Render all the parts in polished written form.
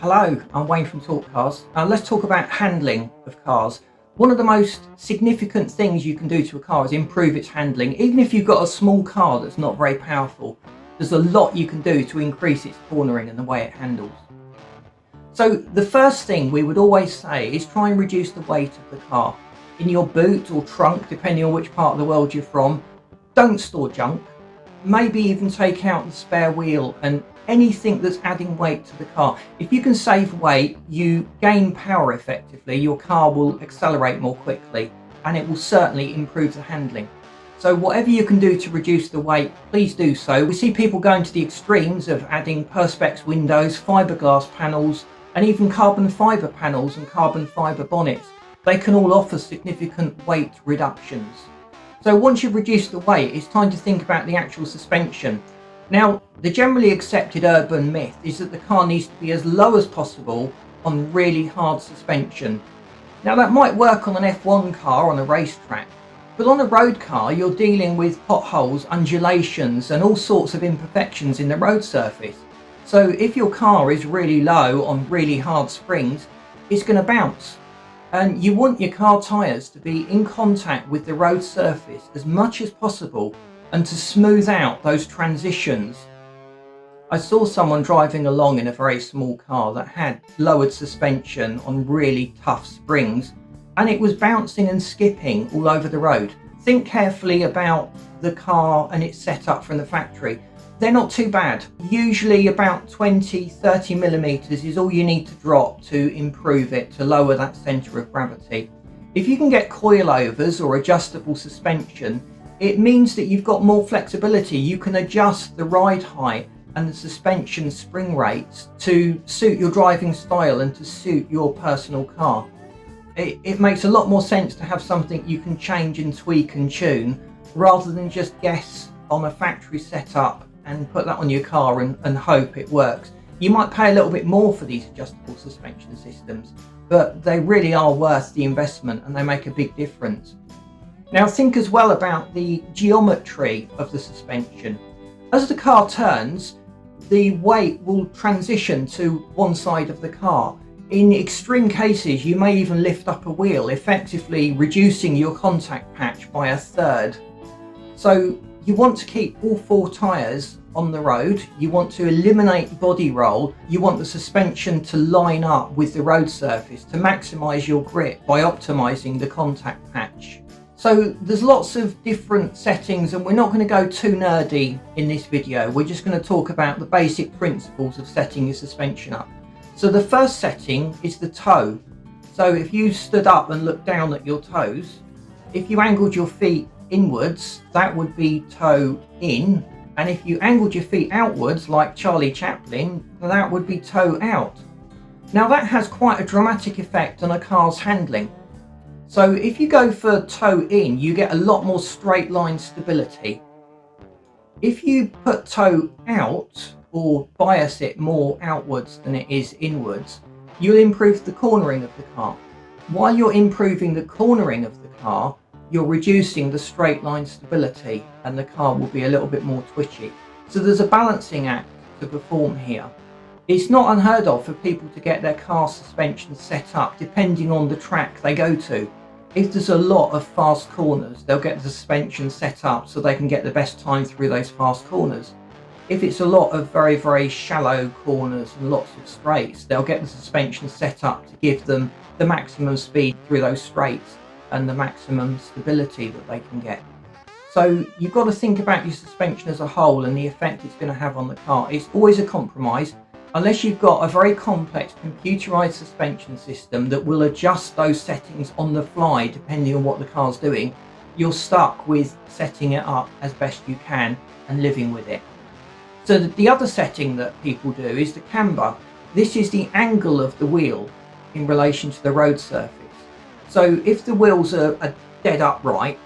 Hello, I'm Wayne from Talk Cars. Let's talk about handling of cars. One of the most significant things you can do to a car is improve its handling. Even if you've got a small car that's not very powerful, there's a lot you can do to increase its cornering and the way it handles. So the first thing we would always say is try and reduce the weight of the car. In your boot or trunk, depending on which part of the world you're from, don't store junk. Maybe even take out the spare wheel and anything that's adding weight to the car. If you can save weight, you gain power effectively, your car will accelerate more quickly and it will certainly improve the handling. So whatever you can do to reduce the weight, please do so. We see people going to the extremes of adding perspex windows, fiberglass panels, and even carbon fiber panels and carbon fiber bonnets. They can all offer significant weight reductions. So once you've reduced the weight, it's time to think about the actual suspension. Now, the generally accepted urban myth is that the car needs to be as low as possible on really hard suspension. Now, that might work on an F1 car on a racetrack, but on a road car, you're dealing with potholes, undulations, and all sorts of imperfections in the road surface. So if your car is really low on really hard springs, it's going to bounce. And you want your car tyres to be in contact with the road surface as much as possible and to smooth out those transitions. I saw someone driving along in a very small car that had lowered suspension on really tough springs, and it was bouncing and skipping all over the road. Think carefully about the car and its setup from the factory. They're not too bad. Usually about 20-30 millimeters is all you need to drop to improve it, to lower that center of gravity. If you can get coilovers or adjustable suspension, it means that you've got more flexibility. You can adjust the ride height and the suspension spring rates to suit your driving style and to suit your personal car. It makes a lot more sense to have something you can change and tweak and tune rather than just guess on a factory setup and put that on your car and hope it works. You might pay a little bit more for these adjustable suspension systems, but they really are worth the investment and they make a big difference. Now think as well about the geometry of the suspension. As the car turns, the weight will transition to one side of the car. In extreme cases, you may even lift up a wheel, effectively reducing your contact patch by a third. So you want to keep all four tyres on the road, you want to eliminate body roll, you want the suspension to line up with the road surface to maximise your grip by optimising the contact patch. So there's lots of different settings and we're not going to go too nerdy in this video, we're just going to talk about the basic principles of setting your suspension up. So the first setting is the toe. So if you stood up and looked down at your toes, if you angled your feet inwards, that would be toe in, and if you angled your feet outwards like Charlie Chaplin, that would be toe out. Now that has quite a dramatic effect on a car's handling. So if you go for toe in, you get a lot more straight line stability. If you put toe out or bias it more outwards than it is inwards, you'll improve the cornering of the car. While you're improving the cornering of the car, you're reducing the straight line stability and the car will be a little bit more twitchy. So there's a balancing act to perform here. It's not unheard of for people to get their car suspension set up depending on the track they go to. If there's a lot of fast corners, they'll get the suspension set up so they can get the best time through those fast corners. If it's a lot of very, very shallow corners and lots of straights, they'll get the suspension set up to give them the maximum speed through those straights and the maximum stability that they can get. So you've got to think about your suspension as a whole and the effect it's going to have on the car. It's always a compromise. Unless you've got a very complex computerized suspension system that will adjust those settings on the fly depending on what the car's doing, you're stuck with setting it up as best you can and living with it. So the other setting that people do is the camber. This is the angle of the wheel in relation to the road surface. So if the wheels are dead upright,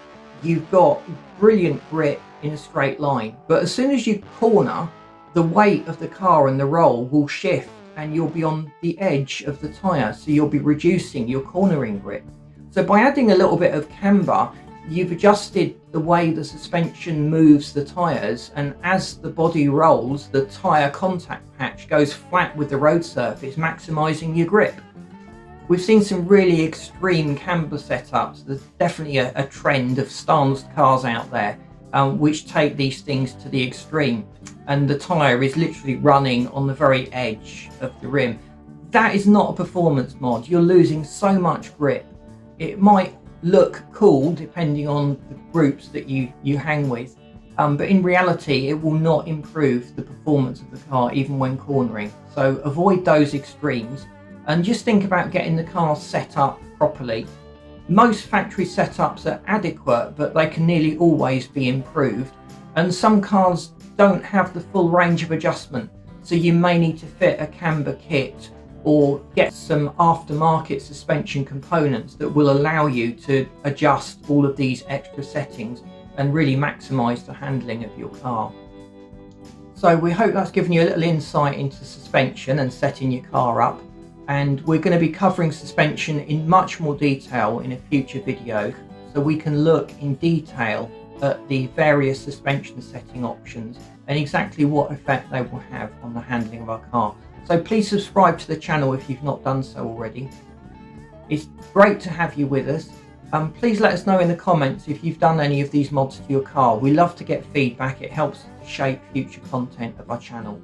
you've got brilliant grip in a straight line. But as soon as you corner, the weight of the car and the roll will shift and you'll be on the edge of the tyre, so you'll be reducing your cornering grip. So by adding a little bit of camber, you've adjusted the way the suspension moves the tyres, and as the body rolls, the tyre contact patch goes flat with the road surface, maximising your grip. We've seen some really extreme camber setups. There's definitely a trend of stanced cars out there which take these things to the extreme, and the tyre is literally running on the very edge of the rim. That is not a performance mod. You're losing so much grip. It might look cool depending on the groups that you hang with, but in reality it will not improve the performance of the car even when cornering. So avoid those extremes and just think about getting the car set up properly. Most factory setups are adequate, but they can nearly always be improved, and some cars don't have the full range of adjustment, so you may need to fit a camber kit or get some aftermarket suspension components that will allow you to adjust all of these extra settings and really maximise the handling of your car. So we hope that's given you a little insight into suspension and setting your car up, and we're going to be covering suspension in much more detail in a future video, so we can look in detail at the various suspension setting options and exactly what effect they will have on the handling of our car. So please subscribe to the channel if you've not done so already. It's great to have you with us. Please let us know in the comments if you've done any of these mods to your car. We love to get feedback. It helps shape future content of our channel.